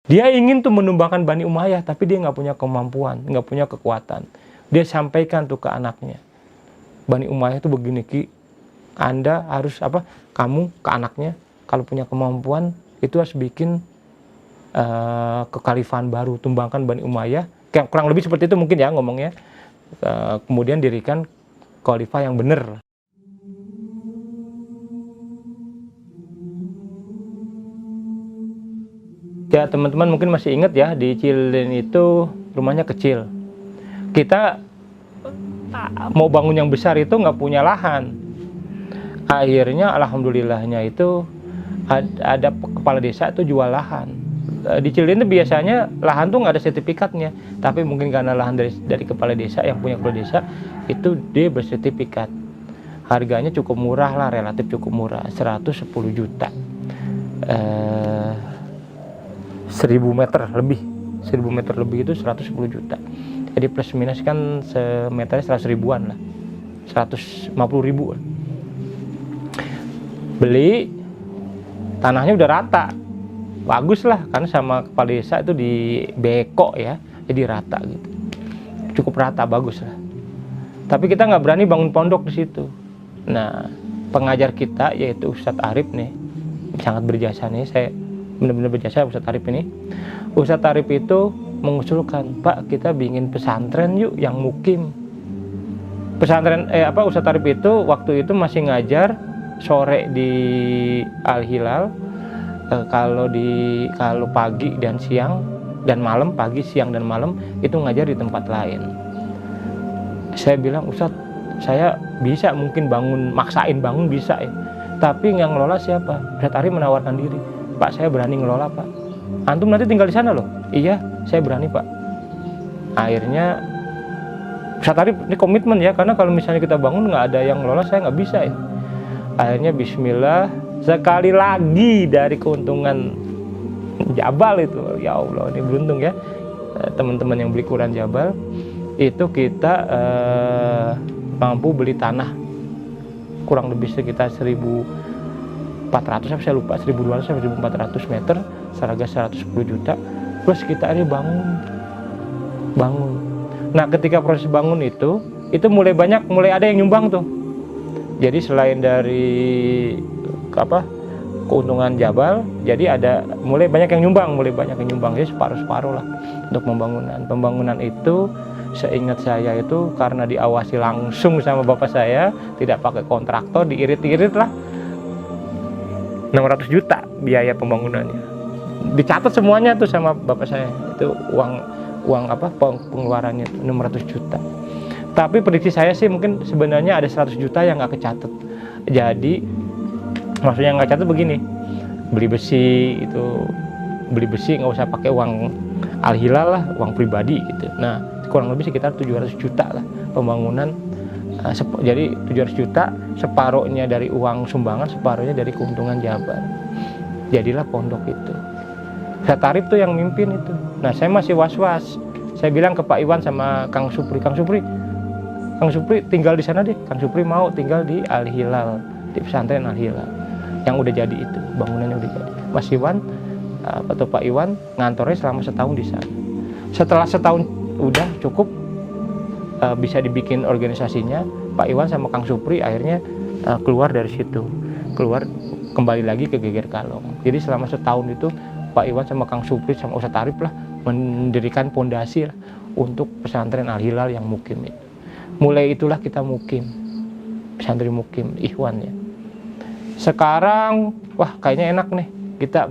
Dia ingin tuh menumbangkan Bani Umayyah, tapi dia nggak punya kemampuan, nggak punya kekuatan. Dia sampaikan tuh ke anaknya, Bani Umayyah tuh begini Ki, Anda harus apa? Kamu ke anaknya, kalau punya kemampuan itu harus bikin kekhalifahan baru, tumbangkan Bani Umayyah. Kurang lebih seperti itu mungkin ya ngomongnya. Kemudian dirikan khalifah yang benar. Ya teman-teman mungkin masih ingat ya, di Cililin itu rumahnya kecil. Kita mau bangun yang besar itu nggak punya lahan. Akhirnya alhamdulillahnya itu ada kepala desa itu jual lahan. Di Cililin itu biasanya lahan tuh nggak ada sertifikatnya, tapi mungkin karena lahan dari kepala desa yang punya kepala desa itu dia bersertifikat. Harganya cukup murah lah, relatif cukup murah, 110 juta. 1000 meter lebih, 1000 meter lebih itu 110 juta. Jadi plus minus kan semeternya 100 ribuan lah, 150 ribu. Beli, tanahnya udah rata, bagus lah, karena sama kepala desa itu di beko ya, jadi rata gitu, cukup rata, bagus lah. Tapi kita nggak berani bangun pondok di situ. Nah, pengajar kita yaitu Ustadz Arif nih, sangat berjasa nih, saya benar-benar berjasa Ustadz Arif ini. Ustadz Arif itu mengusulkan, Pak, kita bikin pesantren yuk yang mukim. Pesantren Ustadz Arif itu waktu itu masih ngajar sore di Al Hilal, kalau pagi dan siang dan malam, pagi, siang dan malam itu ngajar di tempat lain. Saya bilang, Ustadz, saya bisa mungkin maksain bangun bisa ya, tapi yang ngelola siapa? Ustadz Arif menawarkan diri, Pak, saya berani ngelola, Pak. Antum nanti tinggal di sana loh. Iya, saya berani, Pak. Akhirnya Ustadz Arif ini komitmen ya, karena kalau misalnya kita bangun nggak ada yang ngelola, saya nggak bisa ya. Akhirnya bismillah, sekali lagi dari keuntungan Jabal itu, ya Allah, ini beruntung ya teman-teman yang beli Quran Jabal, itu kita mampu beli tanah kurang lebih sekitar 1.400, saya lupa, 1.200 sampai 1.400 meter, seharga 110 juta, plus kita ini bangun. Nah, ketika proses bangun itu mulai ada yang nyumbang tuh. Jadi selain dari keuntungan Jabal, jadi mulai banyak yang nyumbang, jadi separuh-separuh lah untuk pembangunan itu. Seingat saya itu karena diawasi langsung sama bapak saya, tidak pakai kontraktor, diirit-irit lah, 600 juta biaya pembangunannya. Dicatat semuanya tuh sama bapak saya, itu uang pengeluarannya 600 juta. Tapi prediksi saya sih mungkin sebenarnya ada 100 juta yang nggak kecatat. Jadi maksudnya nggak catat begini, beli besi nggak usah pakai uang Al Hilal lah, uang pribadi gitu. Nah, kurang lebih sekitar 700 juta lah pembangunan. Jadi 700 juta, separuhnya dari uang sumbangan, separuhnya dari keuntungan Jabar. Jadilah pondok itu. Saya Tarif tuh yang mimpin itu. Nah, saya masih was-was. Saya bilang ke Pak Iwan sama Kang Supri tinggal di sana deh. Kang Supri mau tinggal di Al Hilal, di pesantren Al Hilal yang udah jadi itu, bangunannya udah jadi. Mas Iwan atau Pak Iwan ngantornya selama setahun di sana. Setelah setahun udah cukup, bisa dibikin organisasinya, Pak Iwan sama Kang Supri akhirnya keluar dari situ, kembali lagi ke Geger Kalong. Jadi selama setahun itu Pak Iwan sama Kang Supri sama Ustadz Arif lah mendirikan pondasi untuk pesantren Al Hilal yang mukim itu. Mulai itulah kita mukim, pesantren mukim Ikhwan ya. Sekarang wah kayaknya enak nih, kita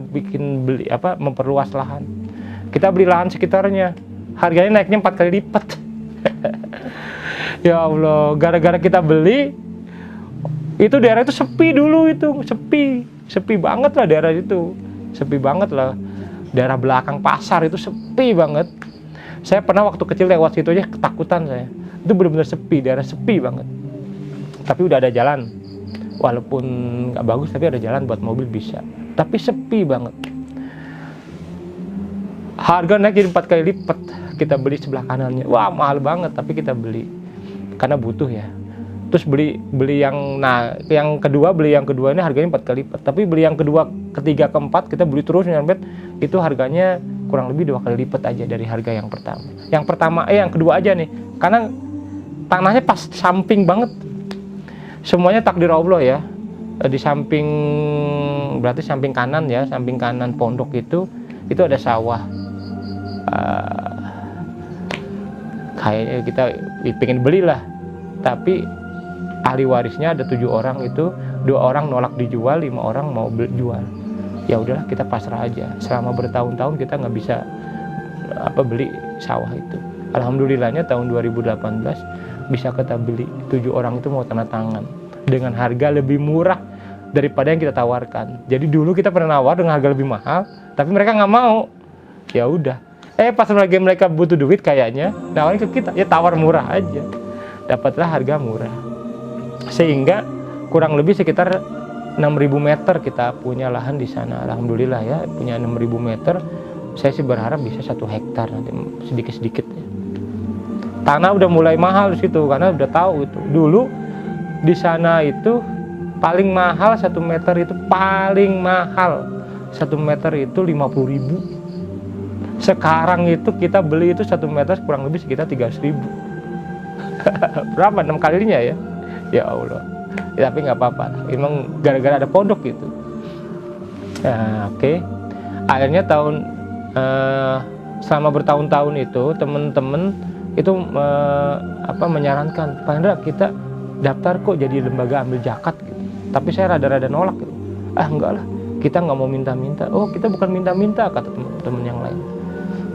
memperluas lahan. Kita beli lahan sekitarnya, harganya naiknya 4 kali lipat. Ya Allah, gara-gara kita beli itu daerah itu sepi dulu, itu sepi banget lah daerah itu, daerah belakang pasar itu sepi banget. Saya pernah waktu kecil lewat situ aja ketakutan saya, itu benar-benar sepi, daerah sepi banget. Tapi udah ada jalan, walaupun nggak bagus tapi ada jalan buat mobil bisa, tapi sepi banget. Harga naik jadi 4 kali lipat. Kita beli sebelah kanannya, wah mahal banget, tapi kita beli karena butuh ya. Terus beli yang kedua ini harganya 4 kali lipat, tapi beli yang kedua, ketiga, keempat kita beli terus nyampe itu harganya kurang lebih 2 kali lipat aja dari harga yang pertama. Yang kedua aja nih, karena tanahnya pas samping banget. Semuanya takdir Allah ya. Di samping, berarti samping kanan ya, samping kanan pondok itu ada sawah. Kayaknya kita pengen belilah, tapi ahli warisnya ada 7 orang, itu 2 orang nolak dijual, 5 orang mau jual. Ya udahlah, kita pasrah aja. Selama bertahun-tahun kita nggak bisa beli sawah itu. Alhamdulillahnya tahun 2018 bisa kita beli. 7 orang itu mau tanda tangan dengan harga lebih murah daripada yang kita tawarkan. Jadi dulu kita pernah nawar dengan harga lebih mahal, tapi mereka nggak mau. Ya udah. Pas lagi mereka butuh duit kayaknya, nawarin ke kita, ya tawar murah aja. Dapatlah harga murah. Sehingga kurang lebih sekitar 6.000 meter kita punya lahan di sana. Alhamdulillah ya, punya 6.000 meter. Saya sih berharap bisa 1 hektar nanti sedikit-sedikit ya. Tanah udah mulai mahal di situ karena udah tahu itu. Dulu di sana itu paling mahal 1 meter itu paling mahal 1 meter itu 50.000. Sekarang itu kita beli itu 1 meter kurang lebih sekitar 300.000. Berapa? 6 kalinya ya. Ya Allah. Ya, tapi nggak apa-apa. Emang gara-gara ada pondok gitu. Nah, oke. Akhirnya selama bertahun-tahun itu teman-teman itu menyarankan, Pak Hendra, kita daftar kok jadi lembaga ambil zakat gitu. Tapi saya rada-rada nolak gitu. Enggak lah, kita nggak mau minta-minta. Oh, kita bukan minta-minta, kata teman-teman yang lain.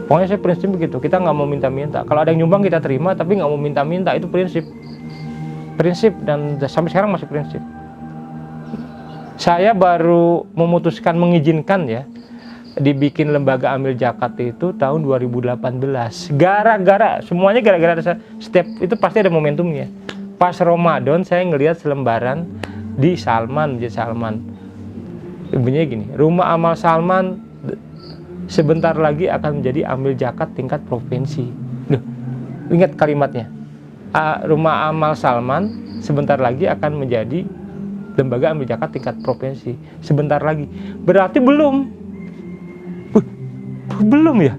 Pokoknya saya prinsip begitu, kita nggak mau minta-minta. Kalau ada yang nyumbang kita terima, tapi nggak mau minta-minta, itu prinsip. Dan sampai sekarang masih prinsip. Saya baru memutuskan mengizinkan ya dibikin lembaga ambil zakat itu tahun 2018. Semuanya gara-gara ada step itu, pasti ada momentumnya. Pas Ramadan saya ngelihat selembaran di Masjid Salman. Bunyinya gini, Rumah Amal Salman sebentar lagi akan menjadi ambil zakat tingkat provinsi. Ingat kalimatnya. Rumah Amal Salman sebentar lagi akan menjadi lembaga ambil zakat tingkat provinsi. Sebentar lagi. Berarti belum. Belum ya?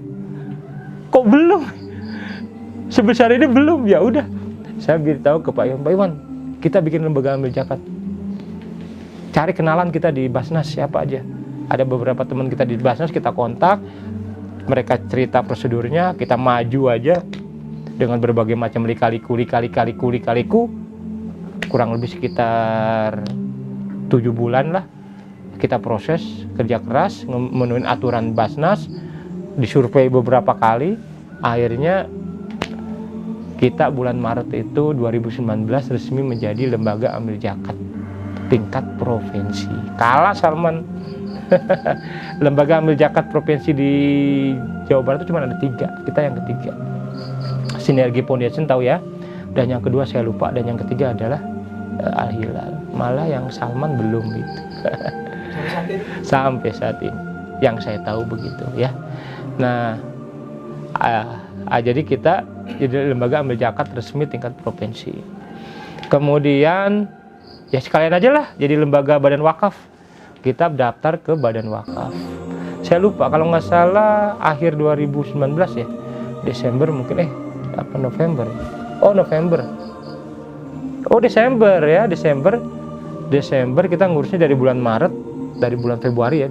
Kok belum? Sebesar ini belum. Ya udah. Saya beritahu ke Pak Iwan, kita bikin lembaga ambil zakat. Cari kenalan kita di Basnas siapa aja. Ada beberapa teman kita di Basnas, kita kontak. Mereka cerita prosedurnya, kita maju aja dengan berbagai macam lika-liku. Kurang lebih sekitar 7 bulan lah. Kita proses, kerja keras, memenuhi aturan Basnas, disurvei beberapa kali. Akhirnya kita bulan Maret itu 2019 resmi menjadi lembaga ambil zakat tingkat provinsi. Kalah Salman. Lembaga ambil zakat provinsi di Jawa Barat itu cuma ada 3, kita yang ketiga. Sinergi Foundation tahu ya. Dan yang kedua saya lupa, dan yang ketiga adalah Al Hilal. Malah yang Salman belum gitu. Sampai saat ini yang saya tahu begitu ya. Nah, jadi kita jadi lembaga ambil zakat resmi tingkat provinsi. Kemudian ya sekalian aja lah jadi lembaga badan wakaf. Kita daftar ke badan wakaf. Saya lupa kalau nggak salah akhir 2019 ya, Desember mungkin November. November. Desember ya, Desember kita ngurusnya dari bulan Maret, dari bulan Februari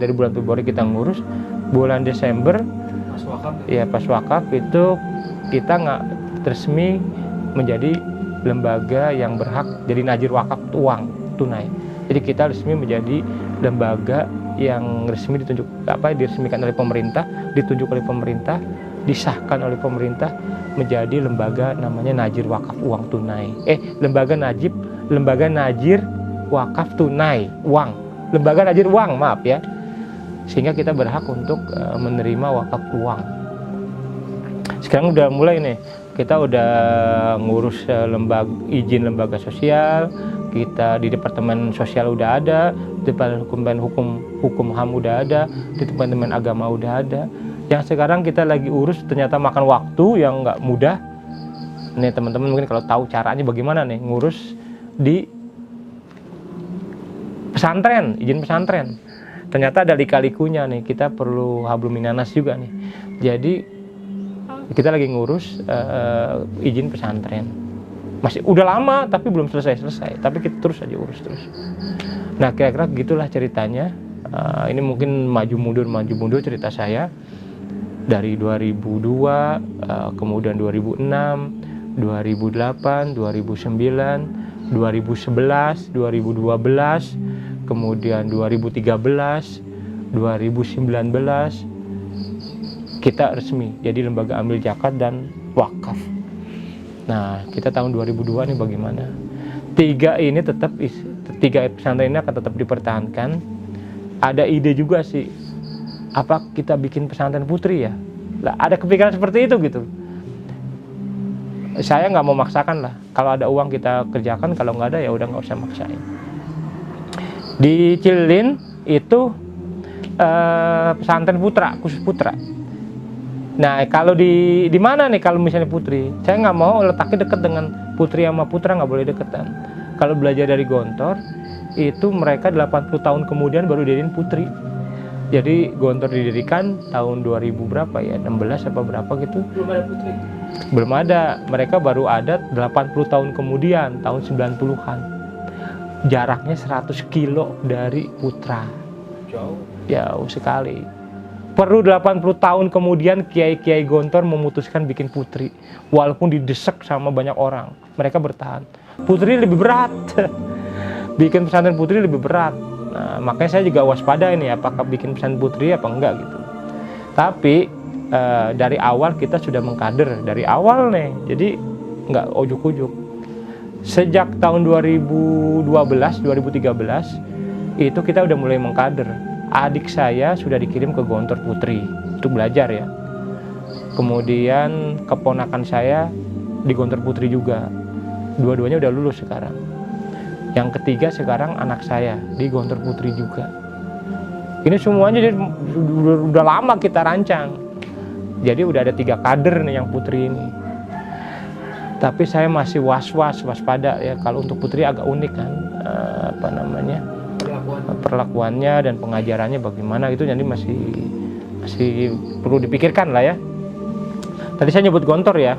kita ngurus. Bulan Desember pas wakaf itu kita nggak resmi menjadi lembaga yang berhak jadi najir wakaf uang tunai. Jadi kita resmi menjadi lembaga yang resmi diresmikan oleh pemerintah, ditunjuk oleh pemerintah, disahkan oleh pemerintah menjadi lembaga namanya najir wakaf uang tunai. Lembaga najir wakaf tunai uang. Lembaga najir uang, maaf ya. Sehingga kita berhak untuk menerima wakaf uang. Sekarang udah mulai nih, kita udah ngurus izin lembaga sosial, kita di Departemen Sosial udah ada, Departemen Hukum HAM udah ada, di Departemen Agama udah ada. Yang sekarang kita lagi urus ternyata makan waktu yang nggak mudah. Nih teman-teman mungkin kalau tahu caranya bagaimana nih ngurus di pesantren, izin pesantren. ternyata ada lika-likunya nih, kita perlu hablum minanas juga nih. Jadi kita lagi ngurus izin pesantren. Masih udah lama tapi belum selesai, tapi kita terus aja urus terus. Nah, kira-kira gitulah ceritanya. Ini mungkin maju mundur cerita saya dari 2002, kemudian 2006, 2008, 2009, 2011, 2012, kemudian 2013, 2019 kita resmi jadi lembaga amil zakat dan wakaf. Nah, kita tahun 2002 nih bagaimana? Tiga pesantren ini akan tetap dipertahankan. Ada ide juga sih, apa kita bikin pesantren putri ya? Lah, ada kepikiran seperti itu gitu. Saya nggak mau maksakan lah. Kalau ada uang kita kerjakan, kalau nggak ada ya udah nggak usah maksain. Di Cililin itu pesantren putra, khusus putra. Nah, kalau di mana nih kalau misalnya putri? Saya nggak mau letaknya dekat dengan putri sama putra, nggak boleh deketan. Kalau belajar dari Gontor, itu mereka 80 tahun kemudian baru dijadiin putri. Jadi Gontor didirikan tahun 2000 berapa ya? 16 apa berapa gitu? Belum ada putri. Belum ada. Mereka baru ada 80 tahun kemudian, tahun 90-an. Jaraknya 100 kilo dari putra. Jauh sekali. Perlu 80 tahun kemudian kiai-kiai Gontor memutuskan bikin putri. Walaupun didesak sama banyak orang, mereka bertahan. Putri lebih berat. Bikin pesantren putri lebih berat. Nah, makanya saya juga waspada ini, apakah bikin pesantren putri apa enggak gitu. Tapi dari awal kita sudah mengkader dari awal nih. Jadi enggak ujuk-ujuk. Sejak tahun 2012, 2013 itu kita udah mulai mengkader. Adik saya sudah dikirim ke Gontor Putri untuk belajar ya. Kemudian keponakan saya di Gontor Putri juga. Dua-duanya udah lulus sekarang. Yang ketiga sekarang anak saya di Gontor Putri juga. Ini semuanya udah lama kita rancang. Jadi udah ada 3 kader nih yang putri ini. Tapi saya masih waspada ya, kalau untuk putri agak unik kan, perlakuannya dan pengajarannya bagaimana itu, jadi masih perlu dipikirkan lah ya. Tadi saya nyebut Gontor ya,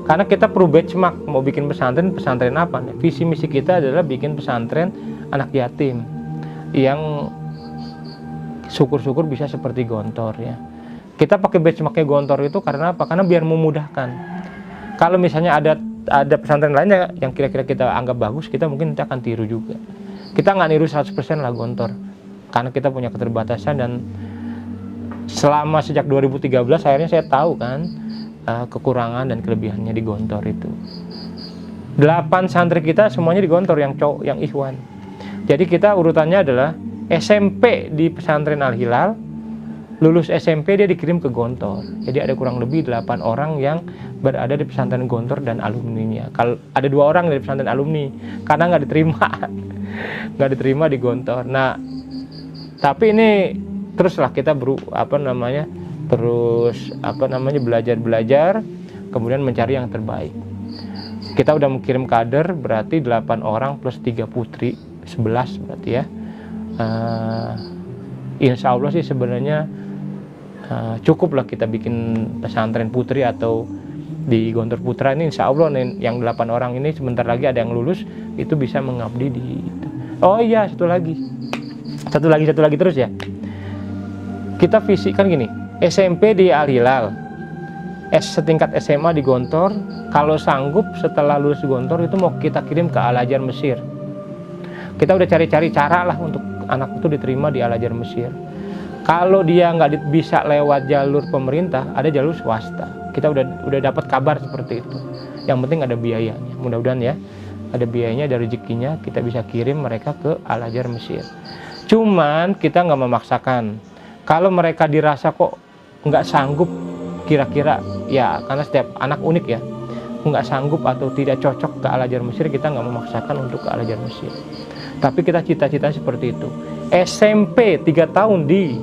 karena kita perlu benchmark mau bikin pesantren apa nih. Visi misi kita adalah bikin pesantren anak yatim yang syukur-syukur bisa seperti Gontor ya. Kita pakai benchmarknya Gontor itu karena apa? Karena biar memudahkan. Kalau misalnya ada pesantren lainnya yang kira-kira kita anggap bagus, kita mungkin akan tiru juga. Kita nggak niru 100% lah Gontor, karena kita punya keterbatasan. Dan selama sejak 2013 akhirnya saya tahu kan kekurangan dan kelebihannya di Gontor itu. 8 santri kita semuanya di Gontor, yang cowok, yang ikhwan. Jadi kita urutannya adalah SMP di pesantren Al Hilal, lulus SMP dia dikirim ke Gontor. Jadi ada kurang lebih 8 orang yang berada di pesantren Gontor dan alumninya. Kalau ada 2 orang dari pesantren alumni karena nggak diterima di Gontor. Nah, tapi ini teruslah kita belajar, kemudian mencari yang terbaik. Kita udah mengirim kader, berarti 8 orang plus 3 putri, 11 berarti ya. Insya Allah sih sebenarnya cukup lah kita bikin pesantren putri atau di Gontor Putra ini. Insya Allah nih, yang 8 orang ini sebentar lagi ada yang lulus, itu bisa mengabdi di itu. Oh iya, satu lagi terus ya. Kita visi kan gini, SMP di Al Hilal, setingkat SMA di Gontor. Kalau sanggup setelah lulus di Gontor itu mau kita kirim ke Al Azhar Mesir. Kita udah cari-cari cara lah untuk anak itu diterima di Al Azhar Mesir. Kalau dia nggak bisa lewat jalur pemerintah, ada jalur swasta. Kita udah dapat kabar seperti itu. Yang penting ada biayanya. Mudah-mudahan ya, ada biayanya, ada rezekinya, kita bisa kirim mereka ke Al Azhar Mesir. Cuman kita nggak memaksakan. Kalau mereka dirasa kok nggak sanggup, kira-kira ya, karena setiap anak unik ya, nggak sanggup atau tidak cocok ke Al Azhar Mesir, kita nggak memaksakan untuk ke Al Azhar Mesir. Tapi kita cita-cita seperti itu. SMP 3 tahun di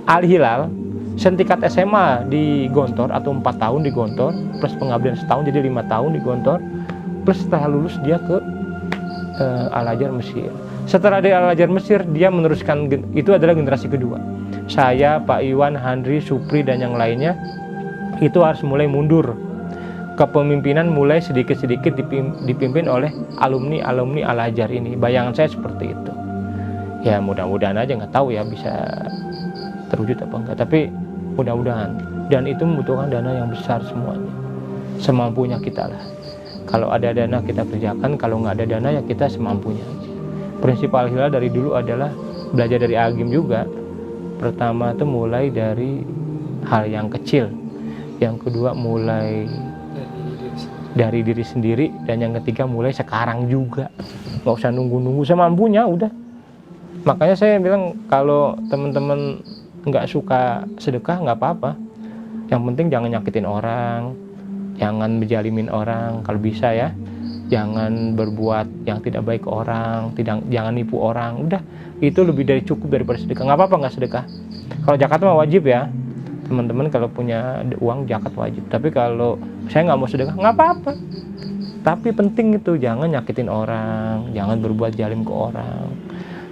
Al Hilal, setingkat SMA di Gontor atau 4 tahun di Gontor, plus pengabdian setahun jadi 5 tahun di Gontor, plus setelah lulus dia ke Al Azhar Mesir. Setelah dari Al-Azhar Mesir, dia meneruskan, itu adalah generasi kedua. Saya, Pak Iwan, Handri, Supri, dan yang lainnya itu harus mulai mundur. Kepemimpinan mulai sedikit-sedikit dipimpin oleh alumni Al-Azhar ini. Bayangan saya seperti itu. Ya mudah-mudahan aja, nggak tahu ya bisa terwujud apa enggak, tapi mudah-mudahan. Dan itu membutuhkan dana yang besar semuanya, semampunya kita lah. Kalau ada dana kita kerjakan, kalau nggak ada dana ya kita semampunya aja. Prinsip Al-Hilal dari dulu adalah belajar dari Agim juga. Pertama itu mulai dari hal yang kecil, yang kedua mulai dari diri sendiri, dan yang ketiga mulai sekarang juga. Nggak usah nunggu-nunggu, semampunya udah. Makanya saya bilang kalau teman-teman nggak suka sedekah nggak apa-apa, yang penting jangan nyakitin orang, jangan menjalimin orang kalau bisa ya, jangan berbuat yang tidak baik ke orang, jangan nipu orang, udah itu lebih dari cukup daripada sedekah. Nggak apa-apa nggak sedekah. Kalau zakat mah wajib ya teman-teman, kalau punya uang zakat wajib. Tapi kalau saya nggak mau sedekah nggak apa-apa, tapi penting itu jangan nyakitin orang, jangan berbuat jalim ke orang,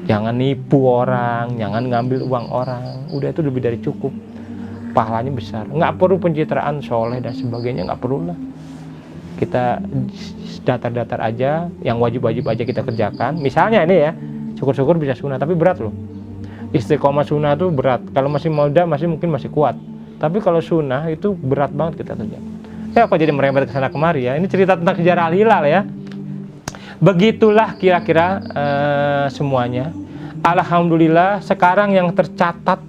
jangan nipu orang, jangan ngambil uang orang. Udah itu lebih dari cukup, pahalanya besar. Nggak perlu pencitraan soleh dan sebagainya, nggak perlu lah. Kita datar-datar aja, yang wajib-wajib aja kita kerjakan. Misalnya ini ya, syukur-syukur bisa sunnah, tapi berat loh. Istiqomah sunnah tuh berat. Kalau masih muda mungkin masih kuat, tapi kalau sunnah itu berat banget kita kerjakan. Ya kok jadi merembet ke sana kemari ya. Ini cerita tentang sejarah Al-Hilal ya. Begitulah kira-kira semuanya. Alhamdulillah sekarang yang tercatat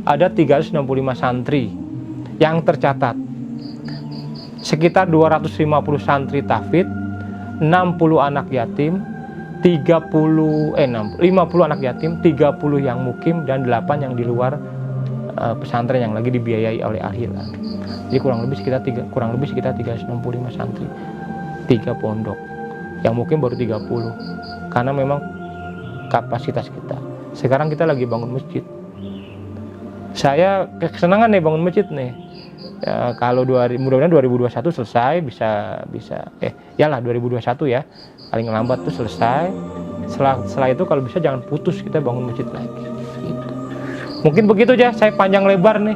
ada 365 santri yang tercatat. Sekitar 250 santri tahfidz, 60 anak yatim, 50 anak yatim, 30 yang mukim, dan 8 yang di luar pesantren yang lagi dibiayai oleh Al-Hilal. Jadi kurang lebih sekitar 365 santri, 3 pondok. Yang mungkin baru 30 karena memang kapasitas kita. Sekarang kita lagi bangun masjid. Saya kesenangan nih bangun masjid nih. Ya, kalau mudah-mudahan 2021 selesai, bisa 2021 ya paling lambat tuh selesai. Setelah itu kalau bisa jangan putus, kita bangun masjid lagi gitu. Mungkin begitu aja, saya panjang lebar nih.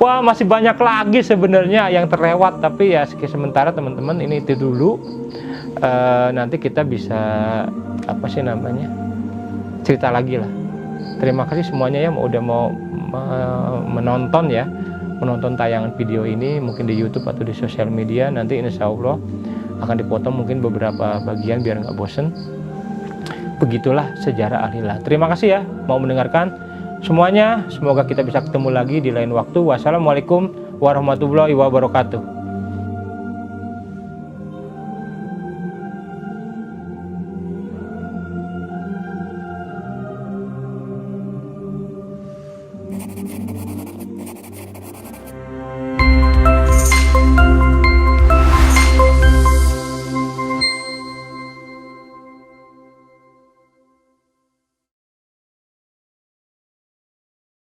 Wah, masih banyak lagi sebenarnya yang terlewat, tapi ya sementara teman-teman ini itu dulu. Nanti kita bisa cerita lagi lah. Terima kasih semuanya ya, udah mau menonton tayangan video ini, mungkin di YouTube atau di sosial media. Nanti insya Allah akan dipotong mungkin beberapa bagian biar nggak bosen. Begitulah sejarah Al-Hilal. Terima kasih ya mau mendengarkan semuanya. Semoga kita bisa ketemu lagi di lain waktu. Wassalamualaikum warahmatullahi wabarakatuh.